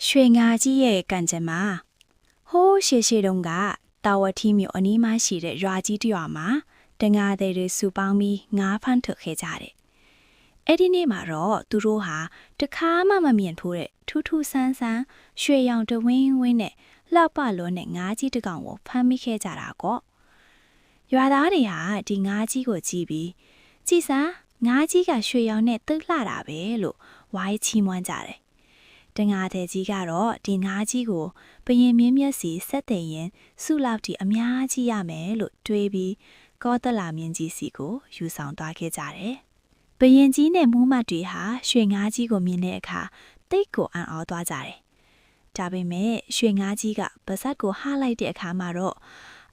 ရွှေငါကြီးရဲ့ကံကြမ္မာဟိုးရှေရှေတုန်းကတာဝတိမြို့အနီးမှာရှိတဲ့ရွာကြီးတစ်ရွာမှာတငါသည်တွေစုပေါင်းပြီးငါးဖမ်းထုတ်ခဲ့ကြတယ်။အဲ့ဒီနေ့မှာတော့သူတို့ဟာတခါမှမမြင်ဘူးတဲ့ထူးထူးဆန်းဆန်းရွှေရောင်တဝင်းဝင်းနဲ့လှပလွန်းတဲ့ငါးကြီးတစ်ကောင်ကိုဖမ်းမိခဲ့ကြတာကော။ရွာသားတွေဟာဒီငါးကြီးကိုကြည့်ပြီးကြည်စားငါးကြီးကရွှေရောင်နဲ့ตึ๊လှတာပဲလို့ဝိုင်းချီးမွမ်းကြတယ်။တငါသည်ကြီးကတော့ဒီငါးကြီးကိုဘယင်မင်းမျက်စီဆက်တဲ့ရင်စုလောက်တီအများကြီးရမယ်လို့တွေးပြီးကောသလမြင်းကြီးစီကိုယူဆောင်သွားခဲ့ကြတယ်။ဘယင်ကြီးနဲ့မူးမတ်တွေဟာရွှေငါးကြီးကိုမြင်တဲ့အခါတိတ်ကိုအံ့ဩသွားကြတယ်။ဒါပေမဲ့ရွှေငါးကြီးကပါဇက်ကိုဟားလိုက်တဲ့အခါမှာတော့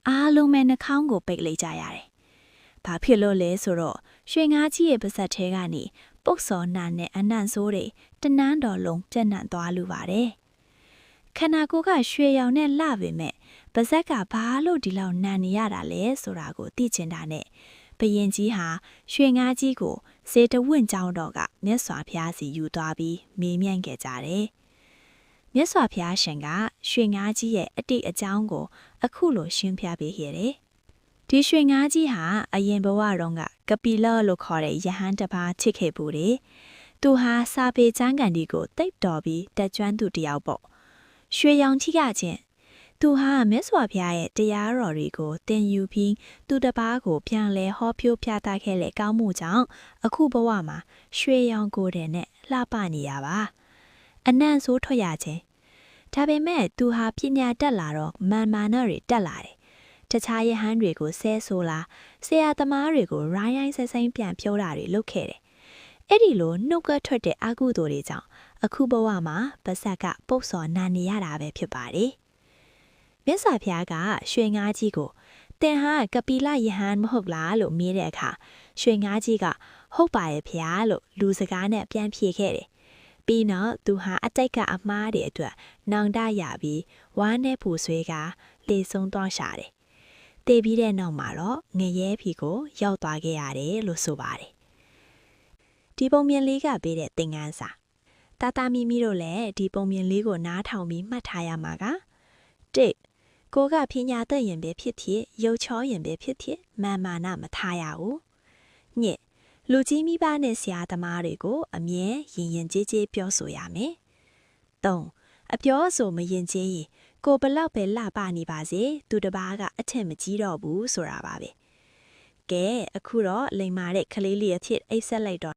အားလုံးပဲနှာခေါင်းကိုပိတ်လိုက်ကြရတယ်။ဘာဖြစ်လို့လဲဆိုတော့ရွှေငါးကြီးရဲ့ပါဇက်ထဲကနေပုတ်စော်နာနဲ့အနံ့ဆိုးတွေတနန်းတော်လုံးပြန့်နှံ့သွားလူပါတယ်။ခန္ဓာကိုယ်ကရွှေရောင်နဲ့လှပေမဲ့ပါဇက်ကဘာလို့ဒီလောက်နံနေရတာလဲဆိုတာကိုသိချင်တာနဲ့ဘယင်ကြီးဟာရွှေငါးကြီးကိုဇေတဝင့်ကျောင်းတော်ကမြတ်စွာဘုရားစီယူသွားပြီးမေးမြန်းခဲ့ကြတယ်။မြတ်စွာဘုရားရှင်ကရွှေငါးကြီးရဲ့အတိတ်အကြောင်းကိုအခုလိုရှင်းပြပေးခဲ့တယ်။ဒီရွှေငါးကြီးဟာအရင်ဘဝတုန်းကကပိလလို့ခေါ်တဲ့ယဟန်တစ်ပါးချစ်ခဲ့ဘူးတယ်။သူဟာစာပေကျမ်းဂန်ဒီကိုတိတ်တော်ပြီးတက်ကျွမ်းသူတစ်ယောက်ပေါ့။ရွှေရောင်ကြီးကချင်းသူဟာမြတ်စွာဘုရားရဲ့တရားတော်တွေကိုသင်ယူပြီးသူတစ်ပါးကိုပြန်လဲဟောပြောပြသခဲ့တဲ့ကောင်းမှုကြောင့်အခုဘဝမှာရွှေရောင်ကိုယ်တည်းနဲ့လှပနေရပါ။အနံ့ဆိုးထွက်ရခြင်းဒါပေမဲ့သူဟာပညာတက်လာတော့မာနတွေတက်လာတယ်။တခြားယဟန်တွေကိုဆဲဆိုလာဆရာသမားတွေကိုရိုင်းရိုင်းဆဲဆဲပြန်ပြောတာတွေလုပ်ခဲ့တယ်။အဲ့ဒီလိုနှုတ်ကထွက်တဲ့အကုသိုလ်တွေကြောင့်အခုဘဝမှာပါဇက်ကပုတ်စော်နာနေရတာပဲဖြစ်ပါတယ်။မြတ်စွာဘုရားကရွှေငါးကြီးကိုတင်ဟာကပိလယဟန်မဟုတ်လားလို့မေးတဲ့အခါရွှေငါးကြီးကဟုတ်ပါရဲ့ဗျာလို့လူစကားနဲ့ပြန်ဖြေခဲ့တယ်။ပြီးတော့သူဟာအတိတ်ကအမားတွေအတွက်နောင်တရပြီးဝါးနဲ့ပူဆွေးကလေဆုံးသွားရှာတယ်။တည်ပြီးတဲ့နောက်မှာတော့ငရဲဖီကိုရောက်သွားခဲ့ရတယ်လို့ဆိုပါတယ်။ဒီပုံမြင်လေးကပေးတဲ့သင်ခန်းစာတာတာမီမီတို့လည်းဒီပုံမြင်လေးကိုနားထောင်ပြီးမှတ်ထားရမှာက1ကိုကပညာတတ်ရင်ပဲဖြစ်ဖြစ်ရုပ်ချောရင်ပဲဖြစ်ဖြစ်မာနမထားရဘူး2လူကြီးမိဘနဲ့ဆရာသမားတွေကိုအမြဲရင်ရင်ကျေးကျေးပြောဆိုရမယ်3အပြောဆိုမရင်ကျေးရင်ကိုဘလောက်ပဲလှပနေပါစေသူတစ်ပါးကအထက်မကြီးတော့ဘူးဆိုတာပါပဲကဲအခုတော့လိမ္မာတဲ့ကလေးလေးအဖြစ်အိတ်ဆက်လိုက်တော့